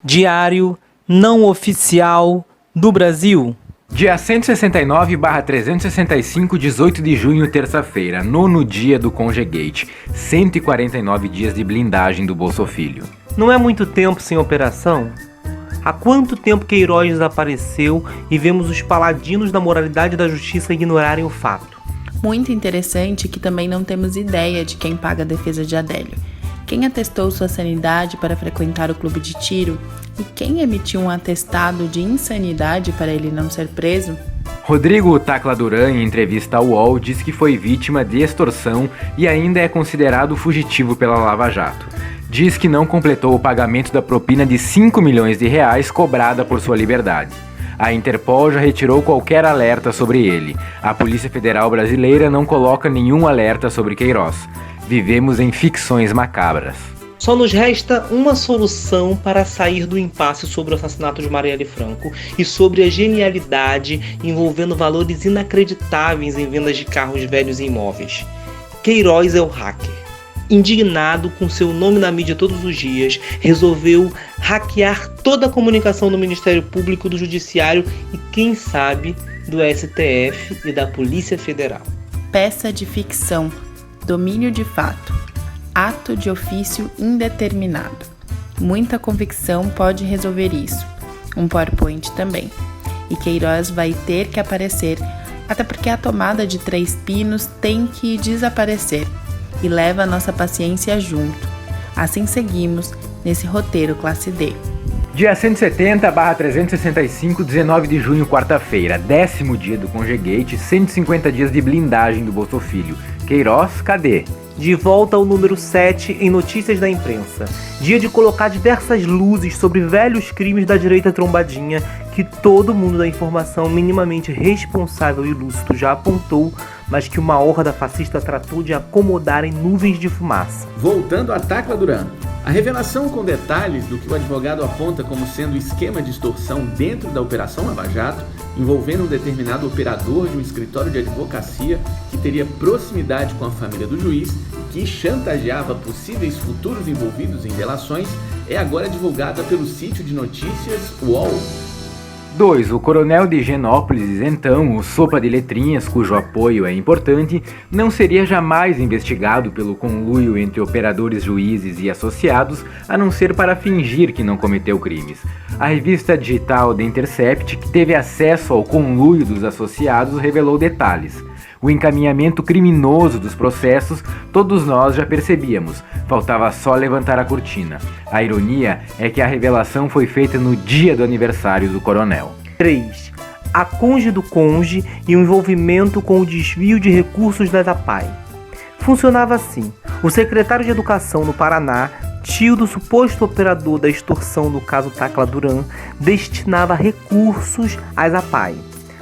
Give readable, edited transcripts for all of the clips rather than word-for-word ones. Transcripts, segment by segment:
Diário não oficial do Brasil. Dia 169/365, 18 de junho, terça-feira, nono dia do Congegate, 149 dias de blindagem do Bolsa Filho. Não é muito tempo sem operação? Há quanto tempo Queiroz desapareceu e vemos os paladinos da moralidade e da justiça ignorarem o fato? Muito interessante que também não temos ideia de quem paga a defesa de Adélio. Quem atestou sua sanidade para frequentar o clube de tiro? E quem emitiu um atestado de insanidade para ele não ser preso? Rodrigo Tacla Duran, em entrevista ao UOL, diz que foi vítima de extorsão e ainda é considerado fugitivo pela Lava Jato. Diz que não completou o pagamento da propina de 5 milhões de reais cobrada por sua liberdade. A Interpol já retirou qualquer alerta sobre ele. A Polícia Federal Brasileira não coloca nenhum alerta sobre Queiroz. Vivemos em ficções macabras. Só nos resta uma solução para sair do impasse sobre o assassinato de Marielle Franco e sobre a genialidade envolvendo valores inacreditáveis em vendas de carros velhos e imóveis. Queiroz é o hacker. Indignado com seu nome na mídia todos os dias, resolveu hackear toda a comunicação do Ministério Público, do Judiciário e, quem sabe, do STF e da Polícia Federal. Peça de ficção, domínio de fato, ato de ofício indeterminado. Muita convicção pode resolver isso. Um PowerPoint também. E Queiroz vai ter que aparecer, até porque a tomada de 3 pinos tem que desaparecer. E leva a nossa paciência junto. Assim seguimos nesse roteiro classe D. Dia 170/365, 19 de junho, quarta-feira, 10º dia do Congegate, 150 dias de blindagem do Bolsa Filho. Queiroz, cadê? De volta ao número 7 em Notícias da Imprensa. Dia de colocar diversas luzes sobre velhos crimes da direita trombadinha que todo mundo da informação minimamente responsável e lúcido já apontou, mas que uma horda fascista tratou de acomodar em nuvens de fumaça. Voltando a Tacla Duran, a revelação com detalhes do que o advogado aponta como sendo esquema de extorsão dentro da Operação Lava Jato, envolvendo um determinado operador de um escritório de advocacia que teria proximidade com a família do juiz e que chantageava possíveis futuros envolvidos em delações, é agora divulgada pelo sítio de notícias UOL. 2. O coronel de Genópolis, então, o sopa de letrinhas, cujo apoio é importante, não seria jamais investigado pelo conluio entre operadores juízes e associados, a não ser para fingir que não cometeu crimes. A revista digital The Intercept, que teve acesso ao conluio dos associados, revelou detalhes. O encaminhamento criminoso dos processos, todos nós já percebíamos, faltava só levantar a cortina. A ironia é que a revelação foi feita no dia do aniversário do coronel. 3. A conge do conge e o envolvimento com o desvio de recursos da APAE. Funcionava assim: o secretário de Educação no Paraná, tio do suposto operador da extorsão do caso Tacla Duran, destinava recursos às APAE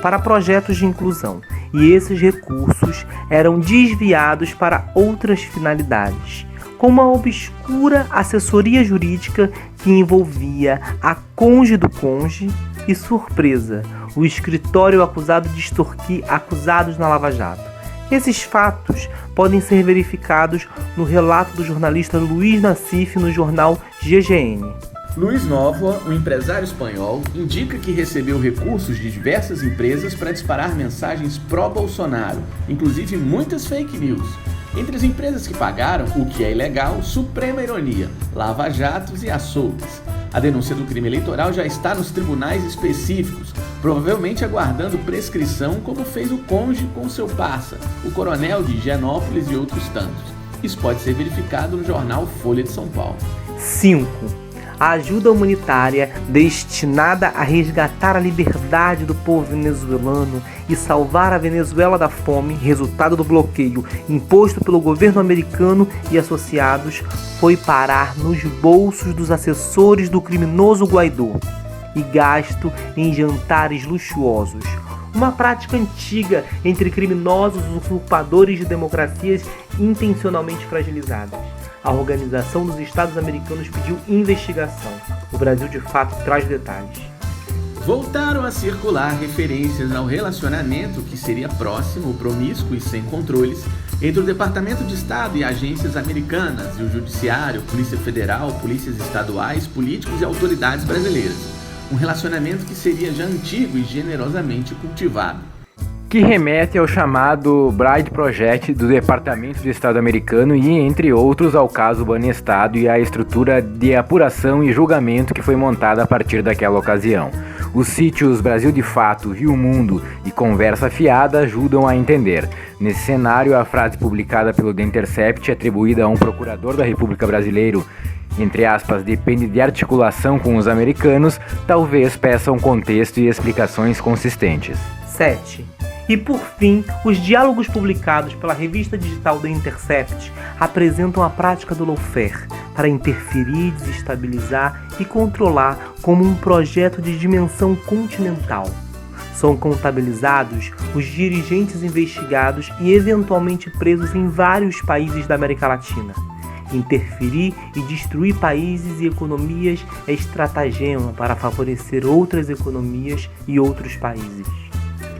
para projetos de inclusão, e esses recursos eram desviados para outras finalidades, como a obscura assessoria jurídica que envolvia a conge do conge e, surpresa, o escritório acusado de extorquir acusados na Lava Jato. Esses fatos podem ser verificados no relato do jornalista Luiz Nassif no jornal GGN. Luiz Novoa, um empresário espanhol, indica que recebeu recursos de diversas empresas para disparar mensagens pró-Bolsonaro, inclusive muitas fake news. Entre as empresas que pagaram, o que é ilegal, suprema ironia, lava-jatos e açougues. A denúncia do crime eleitoral já está nos tribunais específicos, provavelmente aguardando prescrição, como fez o conge com seu parça, o coronel de Genópolis e outros tantos. Isso pode ser verificado no jornal Folha de São Paulo. 5. A ajuda humanitária destinada a resgatar a liberdade do povo venezuelano e salvar a Venezuela da fome, resultado do bloqueio imposto pelo governo americano e associados, foi parar nos bolsos dos assessores do criminoso Guaidó e gasto em jantares luxuosos. Uma prática antiga entre criminosos usurpadores de democracias intencionalmente fragilizadas. A Organização dos Estados Americanos pediu investigação. O Brasil, de fato, traz detalhes. Voltaram a circular referências ao relacionamento que seria próximo, promíscuo e sem controles, entre o Departamento de Estado e agências americanas e o Judiciário, Polícia Federal, polícias estaduais, políticos e autoridades brasileiras. Um relacionamento que seria já antigo e generosamente cultivado. Que remete ao chamado Bride Project do Departamento de Estado americano e, entre outros, ao caso Banestado e à estrutura de apuração e julgamento que foi montada a partir daquela ocasião. Os sítios Brasil de Fato, Rio Mundo e Conversa Fiada ajudam a entender. Nesse cenário, a frase publicada pelo The Intercept, atribuída a um procurador da República brasileiro, entre aspas, depende de articulação com os americanos, talvez peça um contexto e explicações consistentes. 7. E por fim, os diálogos publicados pela revista digital The Intercept apresentam a prática do lawfare para interferir, desestabilizar e controlar como um projeto de dimensão continental. São contabilizados os dirigentes investigados e eventualmente presos em vários países da América Latina. Interferir e destruir países e economias é estratagema para favorecer outras economias e outros países.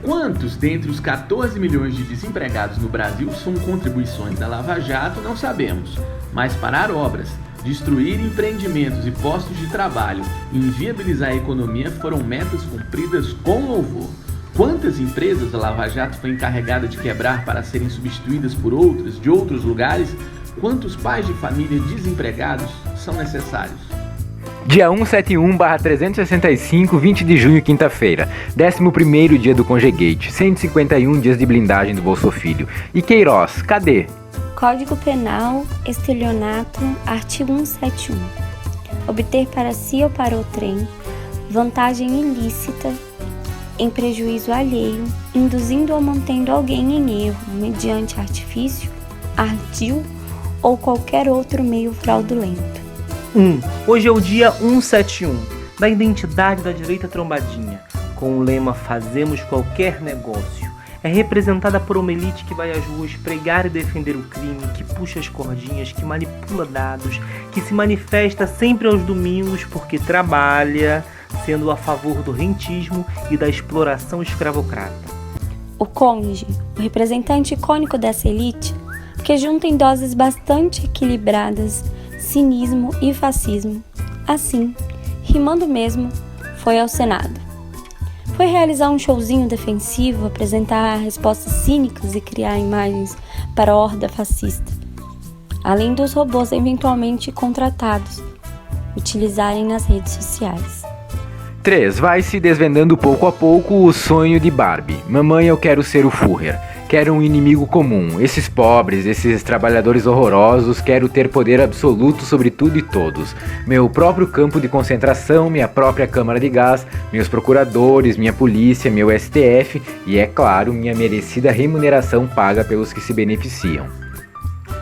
Quantos dentre os 14 milhões de desempregados no Brasil são contribuições da Lava Jato, não sabemos. Mas parar obras, destruir empreendimentos e postos de trabalho e inviabilizar a economia foram metas cumpridas com louvor. Quantas empresas a Lava Jato foi encarregada de quebrar para serem substituídas por outras de outros lugares? Quantos pais de família desempregados são necessários? Dia 171/365, 20 de junho, quinta-feira. 11º dia do Congegate. 151 dias de blindagem do Bolsofilho. E Queiroz, cadê? Código Penal, estelionato, artigo 171. Obter para si ou para outrem vantagem ilícita em prejuízo alheio, induzindo ou mantendo alguém em erro, mediante artifício, ardil ou qualquer outro meio fraudulento. 1. Hoje é o dia 171, da identidade da direita trombadinha, com o lema Fazemos Qualquer Negócio. É representada por uma elite que vai às ruas pregar e defender o crime, que puxa as cordinhas, que manipula dados, que se manifesta sempre aos domingos porque trabalha, sendo a favor do rentismo e da exploração escravocrata. O cônjuge, o representante icônico dessa elite, que junta em doses bastante equilibradas cinismo e fascismo. Assim, rimando mesmo, foi ao Senado. Foi realizar um showzinho defensivo, apresentar respostas cínicas e criar imagens para a horda fascista, além dos robôs eventualmente contratados, utilizarem nas redes sociais. 3. Vai se desvendando pouco a pouco o sonho de Barbie. Mamãe, eu quero ser o Führer. Quero um inimigo comum. Esses pobres, esses trabalhadores horrorosos, quero ter poder absoluto sobre tudo e todos. Meu próprio campo de concentração, minha própria câmara de gás, meus procuradores, minha polícia, meu STF e, é claro, minha merecida remuneração paga pelos que se beneficiam.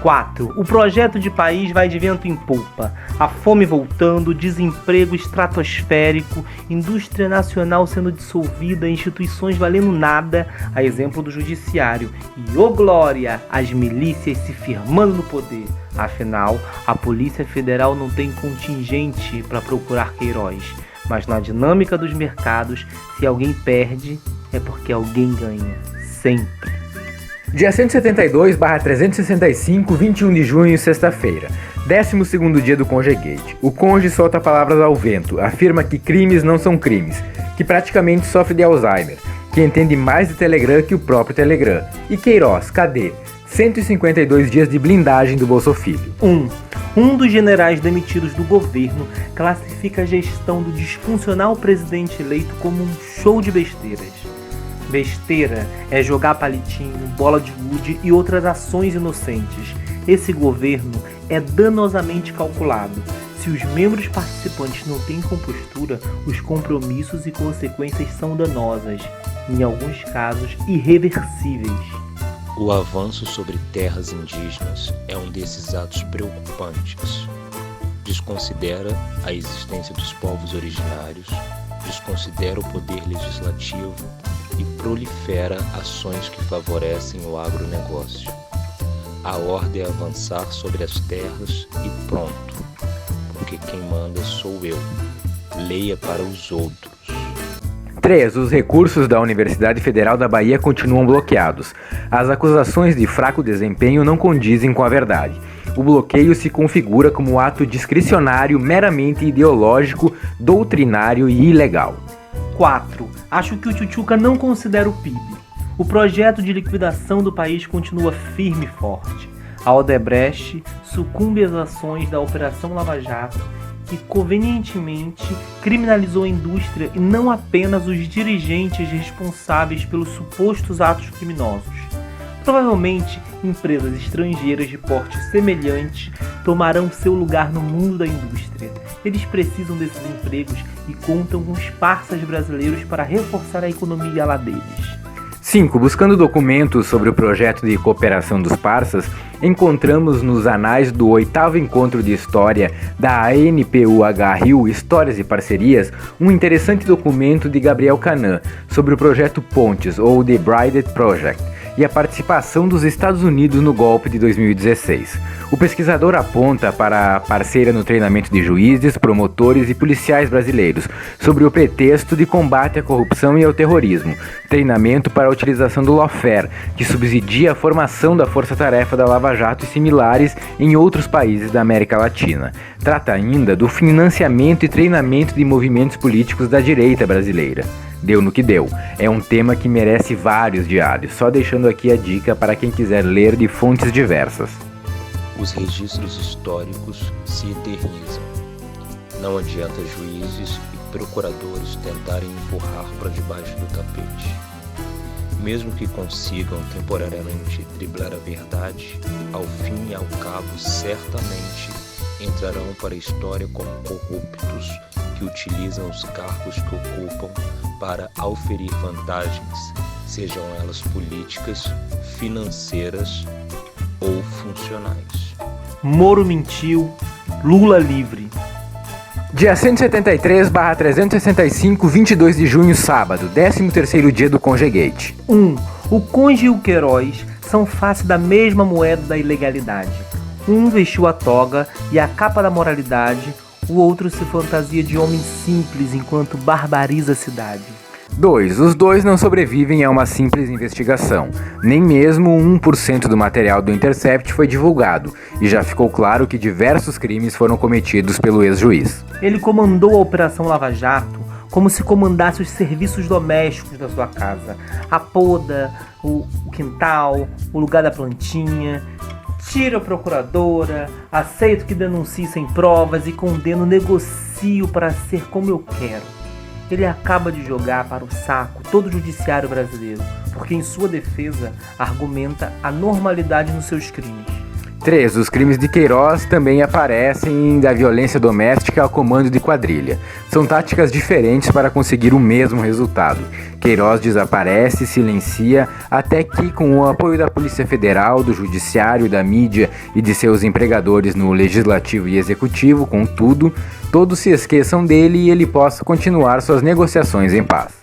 4. O projeto de país vai de vento em popa. A fome voltando, desemprego estratosférico, indústria nacional sendo dissolvida, instituições valendo nada, a exemplo do judiciário. E, ô glória, as milícias se firmando no poder. Afinal, a Polícia Federal não tem contingente para procurar Queiroz. Mas na dinâmica dos mercados, se alguém perde, é porque alguém ganha. Sempre. Dia 172/365, 21 de junho, sexta-feira. 12º dia do Congegate. O conge solta palavras ao vento, afirma que crimes não são crimes, que praticamente sofre de Alzheimer, que entende mais de Telegram que o próprio Telegram. E Queiroz, cadê? 152 dias de blindagem do Bolsofilho. 1 dos generais demitidos do governo classifica a gestão do disfuncional presidente eleito como um show de besteiras. Besteira é jogar palitinho, bola de gude e outras ações inocentes. Esse governo é danosamente calculado. Se os membros participantes não têm compostura, os compromissos e consequências são danosas, em alguns casos irreversíveis. O avanço sobre terras indígenas é um desses atos preocupantes. Desconsidera a existência dos povos originários, desconsidera o poder legislativo e prolifera ações que favorecem o agronegócio. A ordem é avançar sobre as terras e pronto, porque quem manda sou eu. Leia para os outros. 3. Os recursos da Universidade Federal da Bahia continuam bloqueados. As acusações de fraco desempenho não condizem com a verdade. O bloqueio se configura como ato discricionário, meramente ideológico, doutrinário e ilegal. 4. Acho que o Tchutchuca não considera o PIB. O projeto de liquidação do país continua firme e forte. A Odebrecht sucumbe às ações da Operação Lava Jato, que convenientemente criminalizou a indústria e não apenas os dirigentes responsáveis pelos supostos atos criminosos. Provavelmente, empresas estrangeiras de porte semelhante tomarão seu lugar no mundo da indústria. Eles precisam desses empregos e contam com os parceiros brasileiros para reforçar a economia lá deles. 5. Buscando documentos sobre o projeto de cooperação dos parças, encontramos nos anais do 8º Encontro de História da ANPUH Rio Histórias e Parcerias um interessante documento de Gabriel Canã sobre o projeto Pontes, ou The Brided Project, e a participação dos Estados Unidos no golpe de 2016. O pesquisador aponta para a parceira no treinamento de juízes, promotores e policiais brasileiros, sobre o pretexto de combate à corrupção e ao terrorismo, treinamento para a utilização do lawfare, que subsidia a formação da força-tarefa da Lava Jato e similares em outros países da América Latina. Trata ainda do financiamento e treinamento de movimentos políticos da direita brasileira. Deu no que deu. É um tema que merece vários diários, só deixando aqui a dica para quem quiser ler de fontes diversas. Os registros históricos se eternizam. Não adianta juízes e procuradores tentarem empurrar para debaixo do tapete. Mesmo que consigam temporariamente driblar a verdade, ao fim e ao cabo certamente entrarão para a história como corruptos que utilizam os cargos que ocupam para auferir vantagens, sejam elas políticas, financeiras ou funcionais. Moro mentiu, Lula livre. Dia 173/365, 22 de junho, sábado, 13º dia do Conjegate. 1. O Conge e o Queiroz são face da mesma moeda da ilegalidade. Um vestiu a toga e a capa da moralidade, o outro se fantasia de homem simples enquanto barbariza a cidade. 2. Os dois não sobrevivem a uma simples investigação. Nem mesmo 1% do material do Intercept foi divulgado, e já ficou claro que diversos crimes foram cometidos pelo ex-juiz. Ele comandou a Operação Lava Jato como se comandasse os serviços domésticos da sua casa. A poda, o quintal, o lugar da plantinha. Tiro a procuradora, aceito que denuncie sem provas e condeno, negocio para ser como eu quero. Ele acaba de jogar para o saco todo o judiciário brasileiro, porque em sua defesa argumenta a normalidade nos seus crimes. 3. Os crimes de Queiroz também aparecem da violência doméstica ao comando de quadrilha. São táticas diferentes para conseguir o mesmo resultado. Queiroz desaparece, silencia, até que, com o apoio da Polícia Federal, do Judiciário, da mídia e de seus empregadores no Legislativo e Executivo, contudo, todos se esqueçam dele e ele possa continuar suas negociações em paz.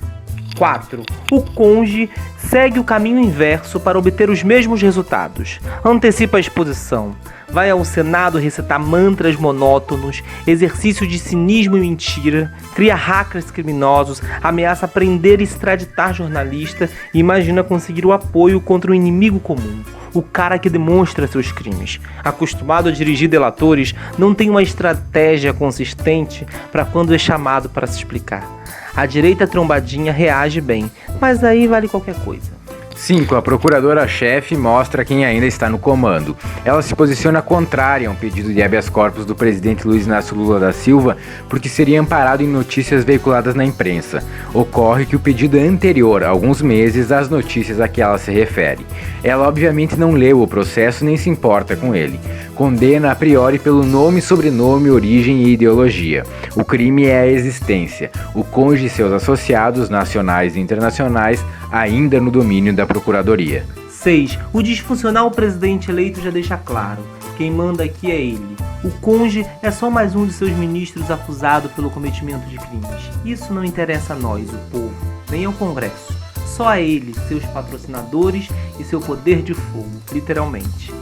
4. O Conge segue o caminho inverso para obter os mesmos resultados. Antecipa a exposição. Vai ao Senado recitar mantras monótonos, exercício de cinismo e mentira, cria hackers criminosos, ameaça prender e extraditar jornalista e imagina conseguir o apoio contra um inimigo comum. O cara que demonstra seus crimes. Acostumado a dirigir delatores, não tem uma estratégia consistente para quando é chamado para se explicar. A direita trombadinha reage bem, mas aí vale qualquer coisa. 5. A procuradora-chefe mostra quem ainda está no comando. Ela se posiciona contrária a um pedido de habeas corpus do presidente Luiz Inácio Lula da Silva, porque seria amparado em notícias veiculadas na imprensa. Ocorre que o pedido é anterior, há alguns meses, às notícias a que ela se refere. Ela obviamente não leu o processo nem se importa com ele. Condena a priori pelo nome, sobrenome, origem e ideologia. O crime é a existência. O Conge e seus associados, nacionais e internacionais, ainda no domínio da Procuradoria. 6. O disfuncional presidente eleito já deixa claro. Quem manda aqui é ele. O Conge é só mais um de seus ministros acusado pelo cometimento de crimes. Isso não interessa a nós, o povo, nem ao Congresso. Só a ele, seus patrocinadores e seu poder de fogo, literalmente.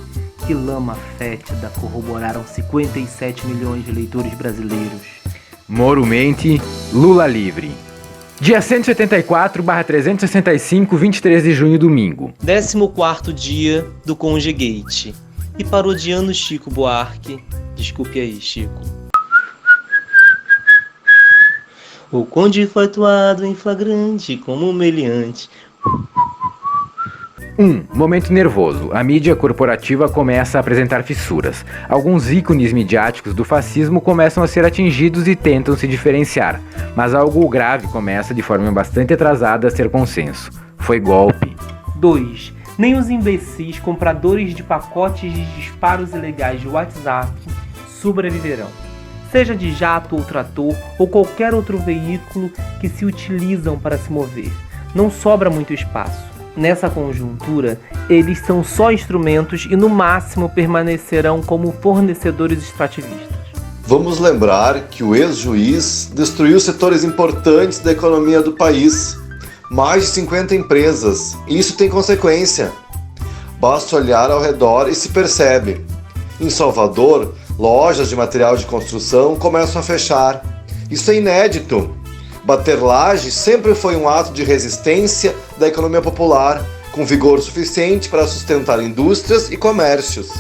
Que lama fétida corroboraram 57 milhões de eleitores brasileiros. Moro mente, Lula livre. Dia 174/365, 23 de junho, domingo. 14º dia do Conjugate. E parodiando Chico Buarque. Desculpe aí, Chico. O conde foi atuado em flagrante como meliante. Momento nervoso. A mídia corporativa começa a apresentar fissuras. Alguns ícones midiáticos do fascismo começam a ser atingidos e tentam se diferenciar. Mas algo grave começa, de forma bastante atrasada, a ser consenso. Foi golpe. 2. Nem os imbecis compradores de pacotes de disparos ilegais de WhatsApp sobreviverão. Seja de jato ou trator ou qualquer outro veículo que se utilizam para se mover. Não sobra muito espaço. Nessa conjuntura, eles são só instrumentos e no máximo permanecerão como fornecedores extrativistas. Vamos lembrar que o ex-juiz destruiu setores importantes da economia do país. Mais de 50 empresas. E isso tem consequência. Basta olhar ao redor e se percebe. Em Salvador, lojas de material de construção começam a fechar. Isso é inédito. Bater laje sempre foi um ato de resistência da economia popular, com vigor suficiente para sustentar indústrias e comércios.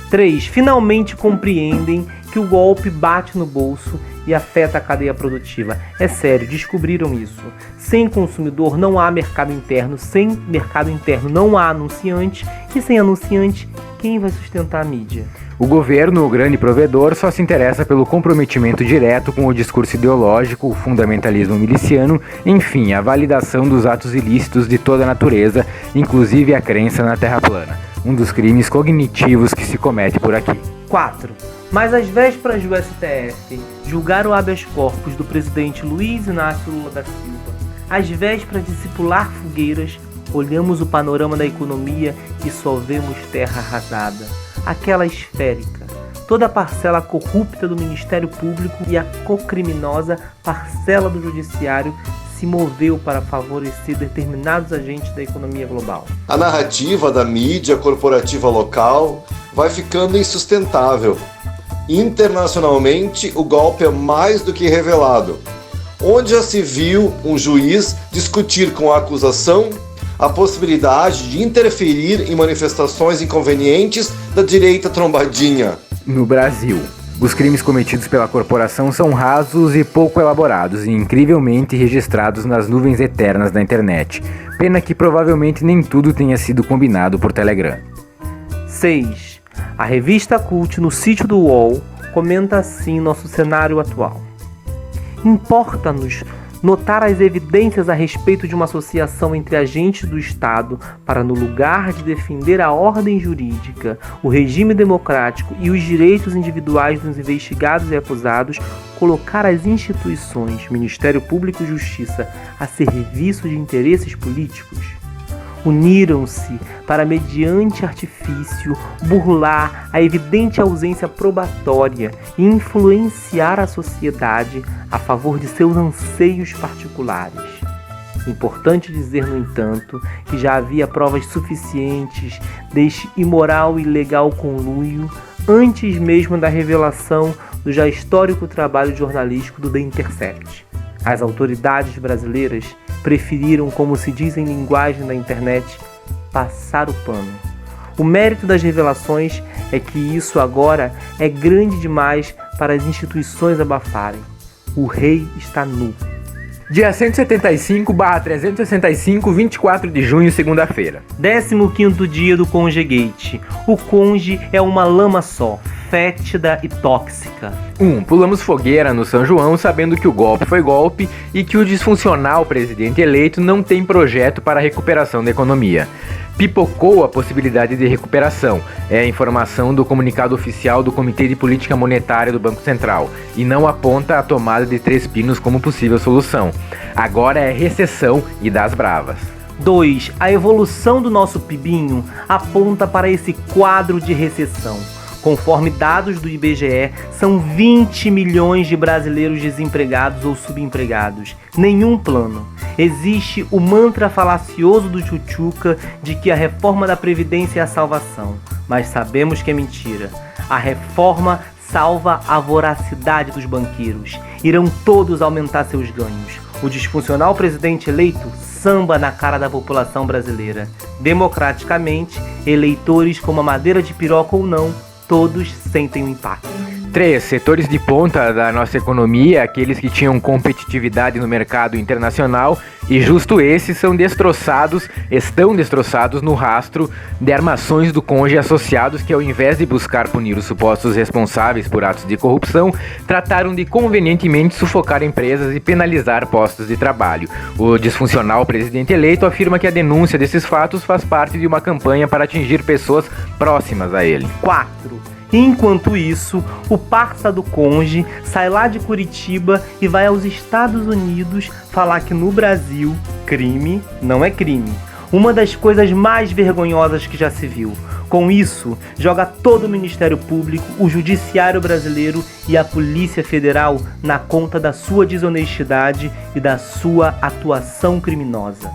3. Finalmente compreendem que o golpe bate no bolso e afeta a cadeia produtiva. É sério, descobriram isso. Sem consumidor não há mercado interno, sem mercado interno não há anunciante, e sem anunciante, quem vai sustentar a mídia? O governo, o grande provedor, só se interessa pelo comprometimento direto com o discurso ideológico, o fundamentalismo miliciano, enfim, a validação dos atos ilícitos de toda a natureza, inclusive a crença na Terra plana, um dos crimes cognitivos que se comete por aqui. 4. Mas às vésperas do STF julgar o habeas corpus do presidente Luiz Inácio Lula da Silva, às vésperas de se pular fogueiras, olhamos o panorama da economia e só vemos terra arrasada. Aquela esférica, toda a parcela corrupta do Ministério Público e a cocriminosa parcela do Judiciário se moveu para favorecer determinados agentes da economia global. A narrativa da mídia corporativa local vai ficando insustentável. Internacionalmente, o golpe é mais do que revelado. Onde já se viu um juiz discutir com a acusação a possibilidade de interferir em manifestações inconvenientes da direita trombadinha? No Brasil, os crimes cometidos pela corporação são rasos e pouco elaborados e incrivelmente registrados nas nuvens eternas da internet. Pena que provavelmente nem tudo tenha sido combinado por Telegram. 6. A revista Cult, no sítio do UOL, comenta assim nosso cenário atual. Importa-nos notar as evidências a respeito de uma associação entre agentes do Estado para, no lugar de defender a ordem jurídica, o regime democrático e os direitos individuais dos investigados e acusados, colocar as instituições, Ministério Público e Justiça, a serviço de interesses políticos. Uniram-se para, mediante artifício, burlar a evidente ausência probatória e influenciar a sociedade a favor de seus anseios particulares. Importante dizer, no entanto, que já havia provas suficientes deste imoral e ilegal conluio antes mesmo da revelação do já histórico trabalho jornalístico do The Intercept. As autoridades brasileiras preferiram, como se diz em linguagem da internet, passar o pano. O mérito das revelações é que isso agora é grande demais para as instituições abafarem. O rei está nu. Dia 175/365, 24 de junho, segunda-feira. 15º dia do Conjugate. O conge é uma lama só, fétida e tóxica. 1. Pulamos fogueira no São João sabendo que o golpe foi golpe e que o disfuncional presidente eleito não tem projeto para a recuperação da economia. Pipocou a possibilidade de recuperação, é a informação do comunicado oficial do Comitê de Política Monetária do Banco Central, e não aponta a tomada de Três Pinos como possível solução. Agora é recessão e das bravas. 2. A evolução do nosso PIBinho aponta para esse quadro de recessão. Conforme dados do IBGE, são 20 milhões de brasileiros desempregados ou subempregados. Nenhum plano. Existe o mantra falacioso do Tchutchuca de que a reforma da Previdência é a salvação. Mas sabemos que é mentira. A reforma salva a voracidade dos banqueiros. Irão todos aumentar seus ganhos. O disfuncional presidente eleito samba na cara da população brasileira. Democraticamente, eleitores com uma madeira de piroca ou não, todos sentem o impacto. 3. Setores de ponta da nossa economia, aqueles que tinham competitividade no mercado internacional, e justo esses estão destroçados no rastro de armações do cônjuge associados que, ao invés de buscar punir os supostos responsáveis por atos de corrupção, trataram de convenientemente sufocar empresas e penalizar postos de trabalho. O disfuncional presidente eleito afirma que a denúncia desses fatos faz parte de uma campanha para atingir pessoas próximas a ele. 4. Enquanto isso, o parça do cônjuge sai lá de Curitiba e vai aos Estados Unidos falar que no Brasil, crime não é crime. Uma das coisas mais vergonhosas que já se viu. Com isso, joga todo o Ministério Público, o Judiciário brasileiro e a Polícia Federal na conta da sua desonestidade e da sua atuação criminosa.